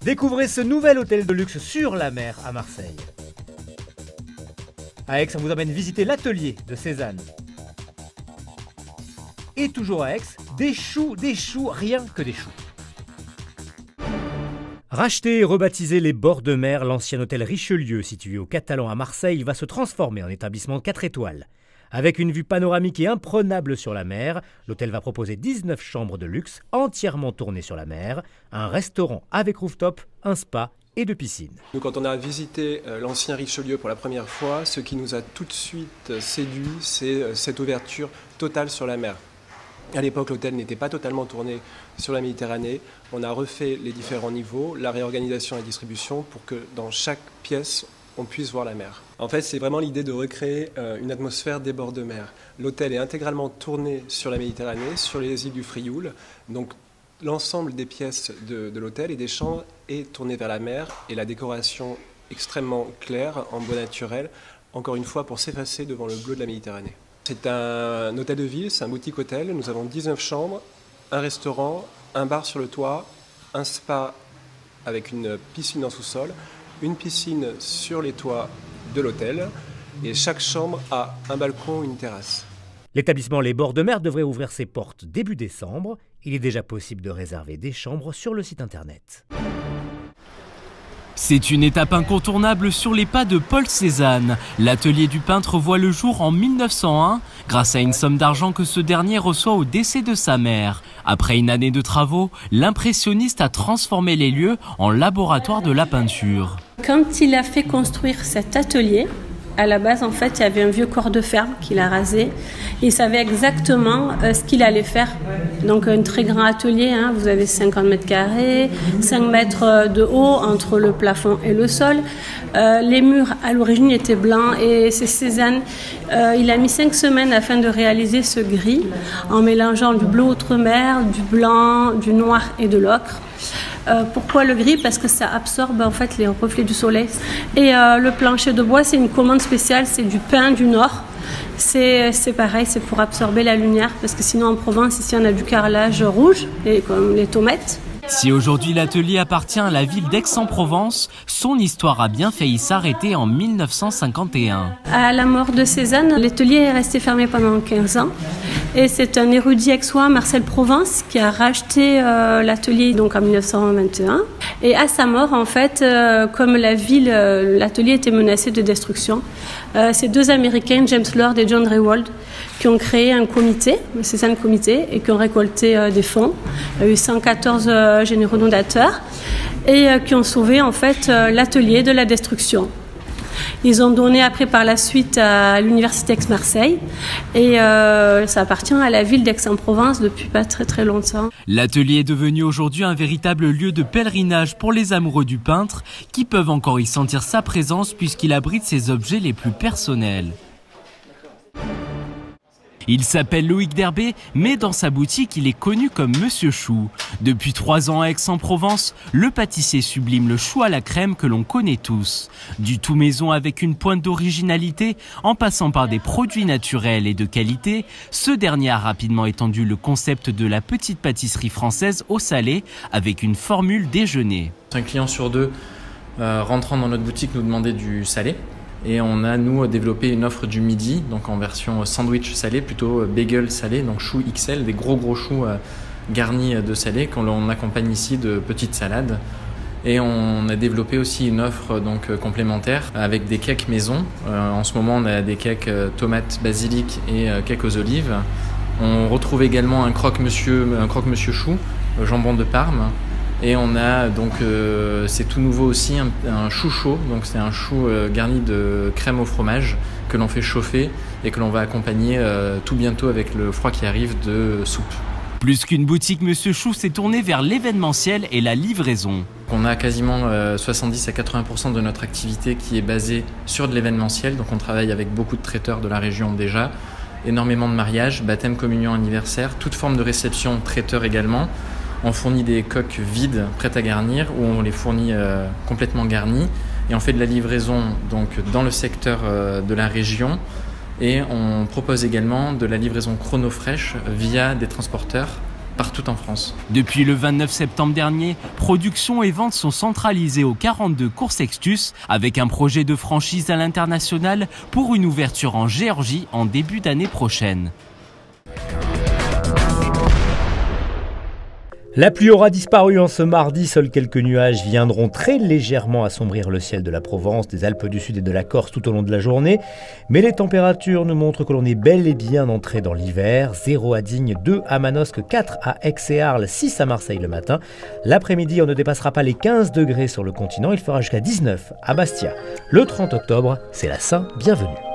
Découvrez ce nouvel hôtel de luxe sur la mer à Marseille. À Aix, on vous emmène visiter l'atelier de Cézanne. Et toujours à Aix, des choux, rien que des choux. Racheté et rebaptisé les Bords de Mer, l'ancien hôtel Richelieu situé au Catalan à Marseille va se transformer en établissement 4 étoiles. Avec une vue panoramique et imprenable sur la mer, l'hôtel va proposer 19 chambres de luxe entièrement tournées sur la mer, un restaurant avec rooftop, un spa et 2 piscines. Nous, quand on a visité l'ancien Richelieu pour la première fois, ce qui nous a tout de suite séduit, c'est cette ouverture totale sur la mer. À l'époque, l'hôtel n'était pas totalement tourné sur la Méditerranée. On a refait les différents niveaux, la réorganisation et la distribution pour que dans chaque pièce, on puisse voir la mer. En fait, c'est vraiment l'idée de recréer une atmosphère des bords de mer. L'hôtel est intégralement tourné sur la Méditerranée, sur les îles du Frioul. Donc, l'ensemble des pièces de l'hôtel et des chambres est tourné vers la mer et la décoration extrêmement claire, en bois naturel, encore une fois pour s'effacer devant le bleu de la Méditerranée. C'est un hôtel de ville, c'est un boutique hôtel. Nous avons 19 chambres, un restaurant, un bar sur le toit, un spa avec une piscine en sous-sol, une piscine sur les toits de l'hôtel et chaque chambre a un balcon ou une terrasse. L'établissement Les Bords de Mer devrait ouvrir ses portes début décembre. Il est déjà possible de réserver des chambres sur le site internet. C'est une étape incontournable sur les pas de Paul Cézanne. L'atelier du peintre voit le jour en 1901 grâce à une somme d'argent que ce dernier reçoit au décès de sa mère. Après une année de travaux, l'impressionniste a transformé les lieux en laboratoire de la peinture. Quand il a fait construire cet atelier, à la base, en fait, il y avait un vieux corps de ferme qu'il a rasé. Il savait exactement ce qu'il allait faire. Donc, un très grand atelier, hein, vous avez 50 mètres carrés, 5 mètres de haut entre le plafond et le sol. Les murs, à l'origine, étaient blancs et c'est Cézanne. Il a mis 5 semaines afin de réaliser ce gris en mélangeant du bleu outre-mer, du blanc, du noir et de l'ocre. Pourquoi le gris? Parce que ça absorbe en fait les reflets du soleil. Et le plancher de bois, c'est une commande spéciale, c'est du pin du Nord. C'est pareil, c'est pour absorber la lumière, parce que sinon en Provence, ici on a du carrelage rouge, comme les tomates. Si aujourd'hui l'atelier appartient à la ville d'Aix-en-Provence, son histoire a bien failli s'arrêter en 1951. À la mort de Cézanne, l'atelier est resté fermé pendant 15 ans. Et c'est un érudit aixois, Marcel Provence, qui a racheté l'atelier donc en 1921. Et à sa mort, en fait, comme la ville, l'atelier était menacé de destruction, ces 2 Américains, James Lord et John Rewald, qui ont créé un comité, le Cézanne Comité, et qui ont récolté des fonds. Il y a eu 114 généraux donateurs et qui ont sauvé en fait l'atelier de la destruction. Ils ont donné après par la suite à l'université Aix-Marseille et ça appartient à la ville d'Aix-en-Provence depuis pas très longtemps. L'atelier est devenu aujourd'hui un véritable lieu de pèlerinage pour les amoureux du peintre qui peuvent encore y sentir sa présence puisqu'il abrite ses objets les plus personnels. Il s'appelle Loïc Derbé, mais dans sa boutique, il est connu comme Monsieur Chou. Depuis 3 ans à Aix-en-Provence, le pâtissier sublime le chou à la crème que l'on connaît tous. Du tout maison avec une pointe d'originalité, en passant par des produits naturels et de qualité, ce dernier a rapidement étendu le concept de la petite pâtisserie française au salé avec une formule déjeuner. Un client sur 2 rentrant dans notre boutique nous demandait du salé. Et on a, nous, développé une offre du midi, donc en version sandwich salé, plutôt bagel salé, donc choux XL, des gros choux garnis de salé, qu'on accompagne ici de petites salades. Et on a développé aussi une offre donc complémentaire avec des cakes maison. En ce moment, on a des cakes tomates, basilic et cakes aux olives. On retrouve également un croque-monsieur chou, jambon de Parme. Et on a donc, c'est tout nouveau aussi, un chou chaud, donc c'est un chou garni de crème au fromage que l'on fait chauffer et que l'on va accompagner tout bientôt avec le froid qui arrive de soupe. Plus qu'une boutique, Monsieur Chou s'est tourné vers l'événementiel et la livraison. On a quasiment 70 à 80% de notre activité qui est basée sur de l'événementiel, donc on travaille avec beaucoup de traiteurs de la région déjà, énormément de mariages, baptême, communion, anniversaire, toute forme de réception, traiteur également. On fournit des coques vides prêtes à garnir ou on les fournit complètement garnies et on fait de la livraison donc dans le secteur de la région et on propose également de la livraison chronofresh via des transporteurs partout en France. Depuis le 29 septembre dernier, production et vente sont centralisées au 42 Cours Sextus avec un projet de franchise à l'international pour une ouverture en Géorgie en début d'année prochaine. La pluie aura disparu en ce mardi, seuls quelques nuages viendront très légèrement assombrir le ciel de la Provence, des Alpes du Sud et de la Corse tout au long de la journée. Mais les températures nous montrent que l'on est bel et bien entré dans l'hiver. 0 à Digne, 2 à Manosque, 4 à Aix et Arles, 6 à Marseille le matin. L'après-midi, on ne dépassera pas les 15 degrés sur le continent, il fera jusqu'à 19 à Bastia. Le 30 octobre, c'est la Saint-Bienvenue.